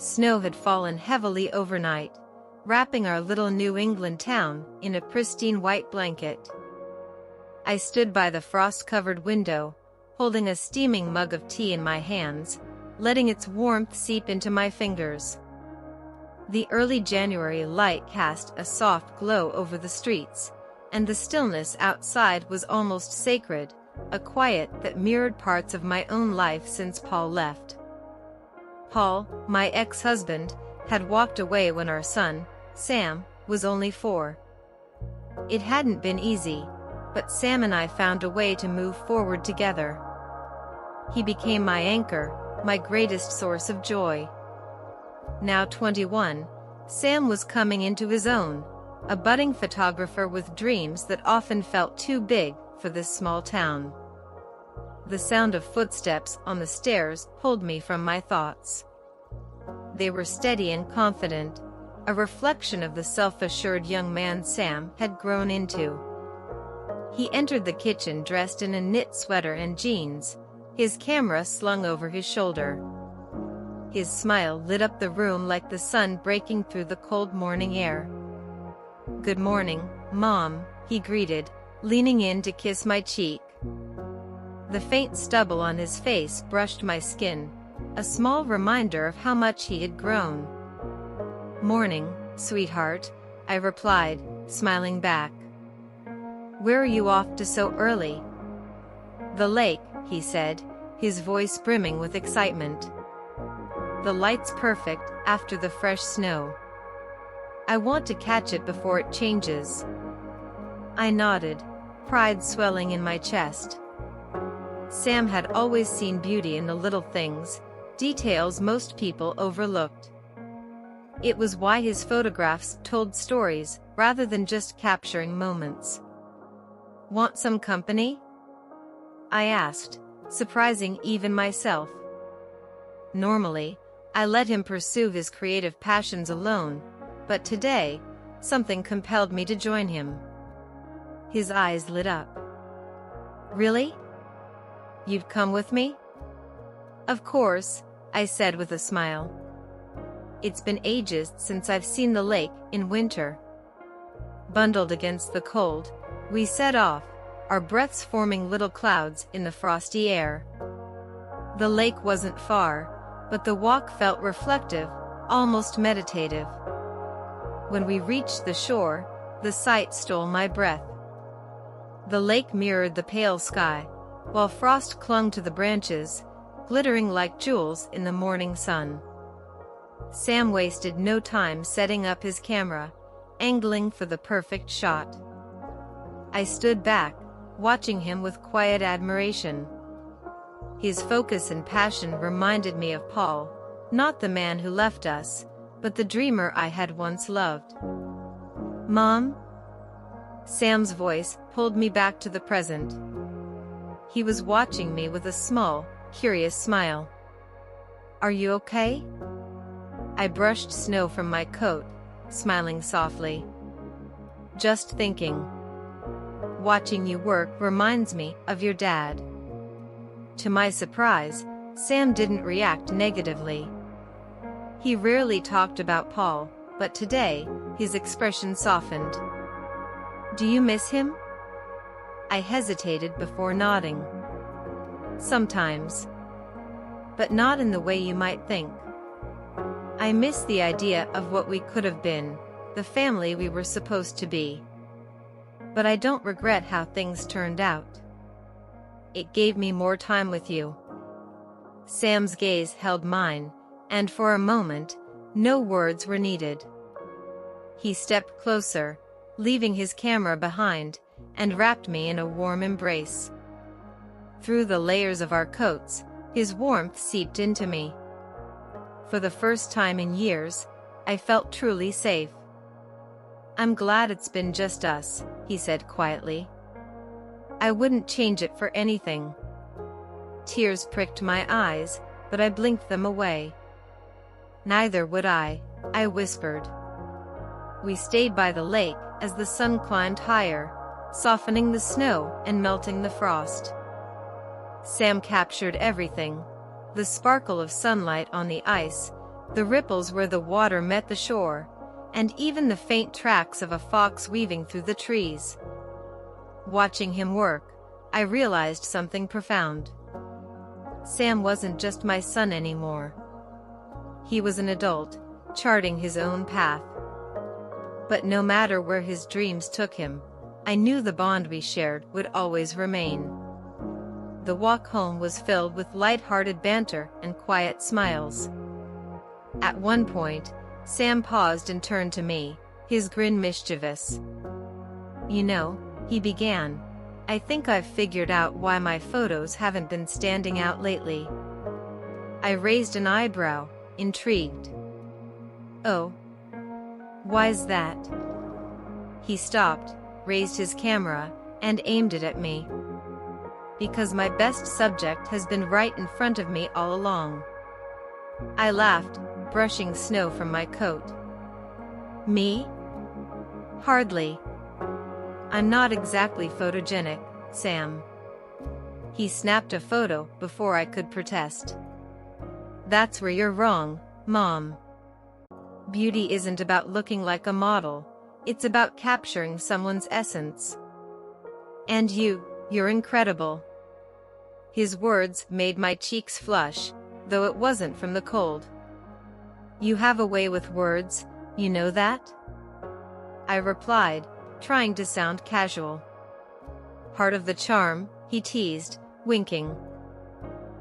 Snow had fallen heavily overnight, wrapping our little New England town in a pristine white blanket. I stood by the frost-covered window, holding a steaming mug of tea in my hands, letting its warmth seep into my fingers. The early January light cast a soft glow over the streets, and the stillness outside was almost sacred, a quiet that mirrored parts of my own life since Paul left. Paul, my ex-husband, had walked away when our son, Sam, was only 4. It hadn't been easy, but Sam and I found a way to move forward together. He became my anchor, my greatest source of joy. Now 21, Sam was coming into his own, a budding photographer with dreams that often felt too big for this small town. The sound of footsteps on the stairs pulled me from my thoughts. They were steady and confident, a reflection of the self-assured young man Sam had grown into. He entered the kitchen dressed in a knit sweater and jeans, his camera slung over his shoulder. His smile lit up the room like the sun breaking through the cold morning air. "Good morning, Mom," he greeted, leaning in to kiss my cheek. The faint stubble on his face brushed my skin, a small reminder of how much he had grown. "Morning, sweetheart," I replied, smiling back. "Where are you off to so early?" "The lake," he said, his voice brimming with excitement. "The light's perfect after the fresh snow. I want to catch it before it changes." I nodded, pride swelling in my chest. Sam had always seen beauty in the little things, details most people overlooked. It was why his photographs told stories rather than just capturing moments. "Want some company?" I asked, surprising even myself. Normally, I let him pursue his creative passions alone, but today, something compelled me to join him. His eyes lit up. "Really? You'd come with me?" "Of course," I said with a smile. "It's been ages since I've seen the lake in winter." Bundled against the cold, we set off, our breaths forming little clouds in the frosty air. The lake wasn't far, but the walk felt reflective, almost meditative. When we reached the shore, the sight stole my breath. The lake mirrored the pale sky, while frost clung to the branches, glittering like jewels in the morning sun. Sam wasted no time setting up his camera, angling for the perfect shot. I stood back, watching him with quiet admiration. His focus and passion reminded me of Paul, not the man who left us, but the dreamer I had once loved. "Mom?" Sam's voice pulled me back to the present. He was watching me with a small, curious smile. "Are you okay?" I brushed snow from my coat, smiling softly. "Just thinking. Watching you work reminds me of your dad." To my surprise, Sam didn't react negatively. He rarely talked about Paul, but today, his expression softened. "Do you miss him?" I hesitated before nodding. "Sometimes. But not in the way you might think. I miss the idea of what we could have been, the family we were supposed to be. But I don't regret how things turned out. It gave me more time with you." Sam's gaze held mine, and for a moment, no words were needed. He stepped closer, leaving his camera behind, and wrapped me in a warm embrace. Through the layers of our coats, his warmth seeped into me. For the first time in years, I felt truly safe. "I'm glad it's been just us," he said quietly. "I wouldn't change it for anything." Tears pricked my eyes, but I blinked them away. "Neither would I whispered. We stayed by the lake as the sun climbed higher, softening the snow and melting the frost. Sam captured everything: the sparkle of sunlight on the ice, the ripples where the water met the shore, and even the faint tracks of a fox weaving through the trees. Watching him work, I realized something profound. Sam wasn't just my son anymore. He was an adult, charting his own path. But no matter where his dreams took him, I knew the bond we shared would always remain. The walk home was filled with light-hearted banter and quiet smiles. At one point, Sam paused and turned to me, his grin mischievous. "You know," he began, "I think I've figured out why my photos haven't been standing out lately." I raised an eyebrow, intrigued. "Oh? Why's that?" He stopped, raised his camera, and aimed it at me. "Because my best subject has been right in front of me all along." I laughed, brushing snow from my coat. "Me? Hardly. I'm not exactly photogenic, Sam." He snapped a photo before I could protest. "That's where you're wrong, Mom. Beauty isn't about looking like a model, it's about capturing someone's essence. And you're incredible." His words made my cheeks flush, though it wasn't from the cold. "You have a way with words, you know that?" I replied, trying to sound casual. "Part of the charm," he teased, winking.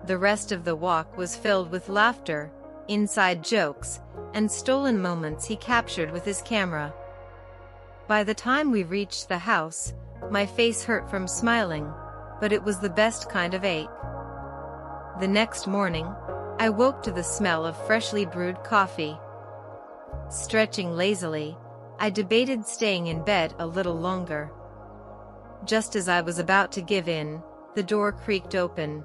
The rest of the walk was filled with laughter, inside jokes, and stolen moments he captured with his camera. By the time we reached the house, my face hurt from smiling, but it was the best kind of ache. The next morning, I woke to the smell of freshly brewed coffee. Stretching lazily, I debated staying in bed a little longer. Just as I was about to give in, the door creaked open.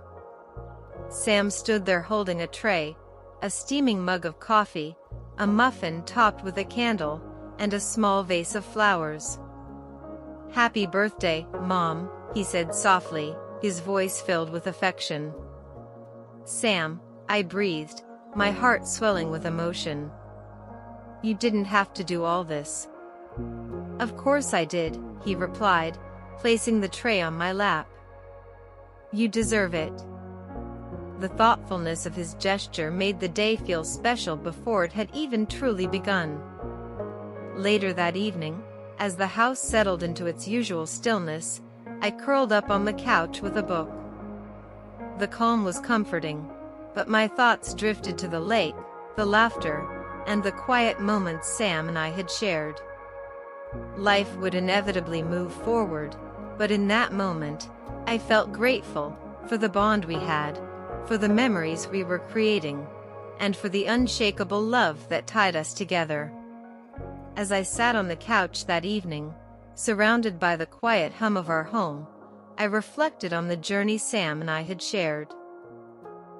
Sam stood there holding a tray, a steaming mug of coffee, a muffin topped with a candle, and a small vase of flowers. "Happy birthday, Mom," he said softly, his voice filled with affection. "Sam," I breathed, my heart swelling with emotion. "You didn't have to do all this." "Of course I did," he replied, placing the tray on my lap. "You deserve it." The thoughtfulness of his gesture made the day feel special before it had even truly begun. Later that evening, as the house settled into its usual stillness, I curled up on the couch with a book. The calm was comforting, but my thoughts drifted to the lake, the laughter, and the quiet moments Sam and I had shared. Life would inevitably move forward, but in that moment, I felt grateful for the bond we had, for the memories we were creating, and for the unshakable love that tied us together. As I sat on the couch that evening, surrounded by the quiet hum of our home, I reflected on the journey Sam and I had shared.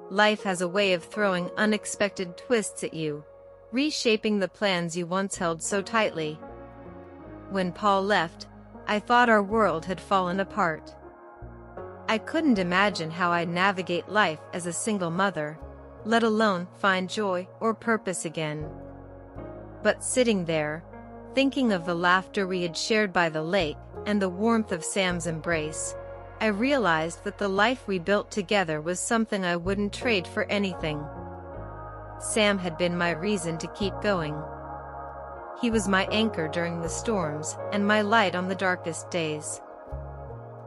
Life has a way of throwing unexpected twists at you, reshaping the plans you once held so tightly. When Paul left, I thought our world had fallen apart. I couldn't imagine how I'd navigate life as a single mother, let alone find joy or purpose again. But sitting there, thinking of the laughter we had shared by the lake and the warmth of Sam's embrace, I realized that the life we built together was something I wouldn't trade for anything. Sam had been my reason to keep going. He was my anchor during the storms and my light on the darkest days.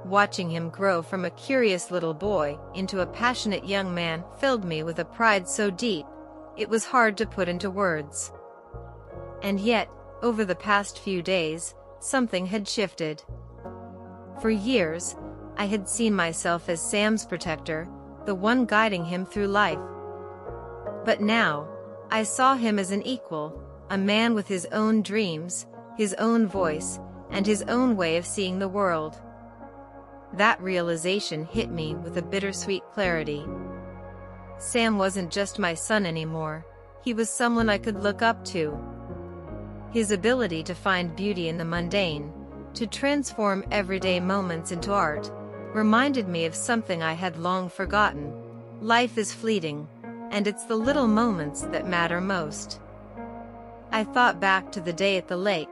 Watching him grow from a curious little boy into a passionate young man filled me with a pride so deep, it was hard to put into words. And yet, over the past few days, something had shifted. For years, I had seen myself as Sam's protector, the one guiding him through life. But now, I saw him as an equal, a man with his own dreams, his own voice, and his own way of seeing the world. That realization hit me with a bittersweet clarity. Sam wasn't just my son anymore, he was someone I could look up to. His ability to find beauty in the mundane, to transform everyday moments into art, reminded me of something I had long forgotten. Life is fleeting, and it's the little moments that matter most. I thought back to the day at the lake,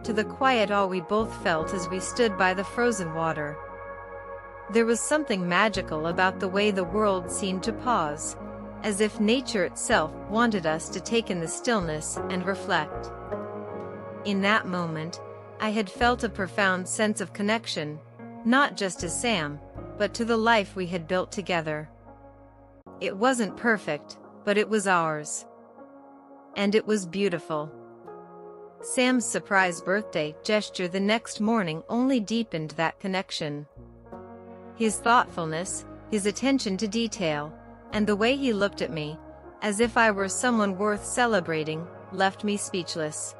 to the quiet awe we both felt as we stood by the frozen water. There was something magical about the way the world seemed to pause, as if nature itself wanted us to take in the stillness and reflect. In that moment, I had felt a profound sense of connection, not just to Sam, but to the life we had built together. It wasn't perfect, but it was ours. And it was beautiful. Sam's surprise birthday gesture the next morning only deepened that connection. His thoughtfulness, his attention to detail, and the way he looked at me, as if I were someone worth celebrating, left me speechless.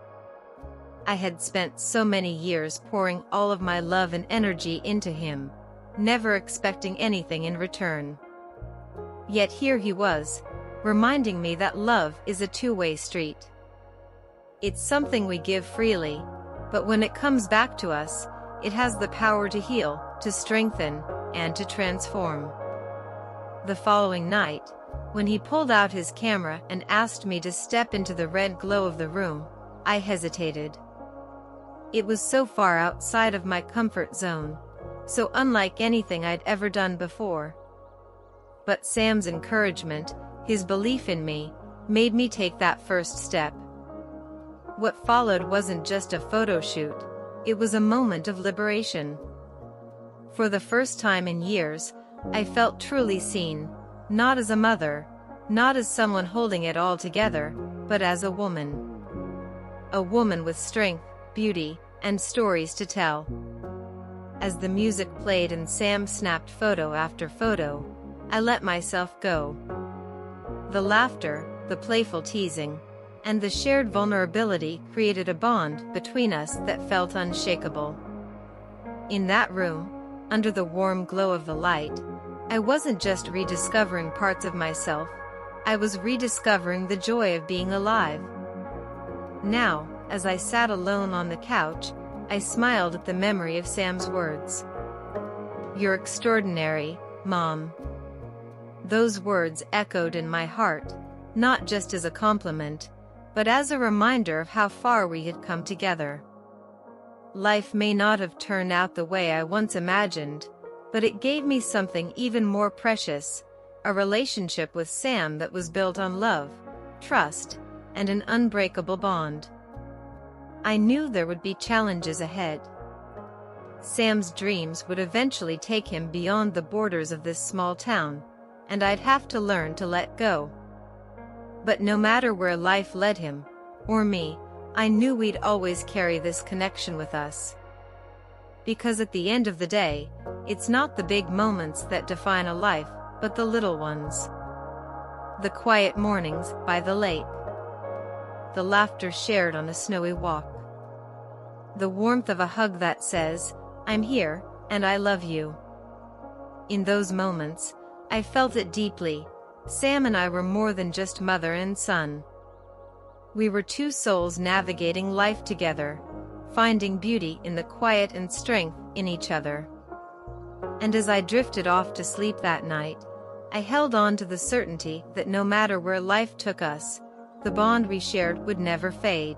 I had spent so many years pouring all of my love and energy into him, never expecting anything in return. Yet here he was, reminding me that love is a two-way street. It's something we give freely, but when it comes back to us, it has the power to heal, to strengthen, and to transform. The following night, when he pulled out his camera and asked me to step into the red glow of the room, I hesitated. It was so far outside of my comfort zone, so unlike anything I'd ever done before. But Sam's encouragement, his belief in me, made me take that first step. What followed wasn't just a photo shoot, it was a moment of liberation. For the first time in years, I felt truly seen, not as a mother, not as someone holding it all together, but as a woman. A woman with strength, beauty, and stories to tell. As the music played and Sam snapped photo after photo, I let myself go. The laughter, the playful teasing, and the shared vulnerability created a bond between us that felt unshakable. In that room, under the warm glow of the light, I wasn't just rediscovering parts of myself, I was rediscovering the joy of being alive. Now, as I sat alone on the couch, I smiled at the memory of Sam's words. "You're extraordinary, Mom." Those words echoed in my heart, not just as a compliment, but as a reminder of how far we had come together. Life may not have turned out the way I once imagined, but it gave me something even more precious, a relationship with Sam that was built on love, trust, and an unbreakable bond. I knew there would be challenges ahead. Sam's dreams would eventually take him beyond the borders of this small town, and I'd have to learn to let go. But no matter where life led him, or me, I knew we'd always carry this connection with us. Because at the end of the day, it's not the big moments that define a life, but the little ones. The quiet mornings by the lake. The laughter shared on a snowy walk. The warmth of a hug that says, "I'm here, and I love you." In those moments, I felt it deeply. Sam and I were more than just mother and son. We were two souls navigating life together, finding beauty in the quiet and strength in each other. And as I drifted off to sleep that night, I held on to the certainty that no matter where life took us, the bond we shared would never fade.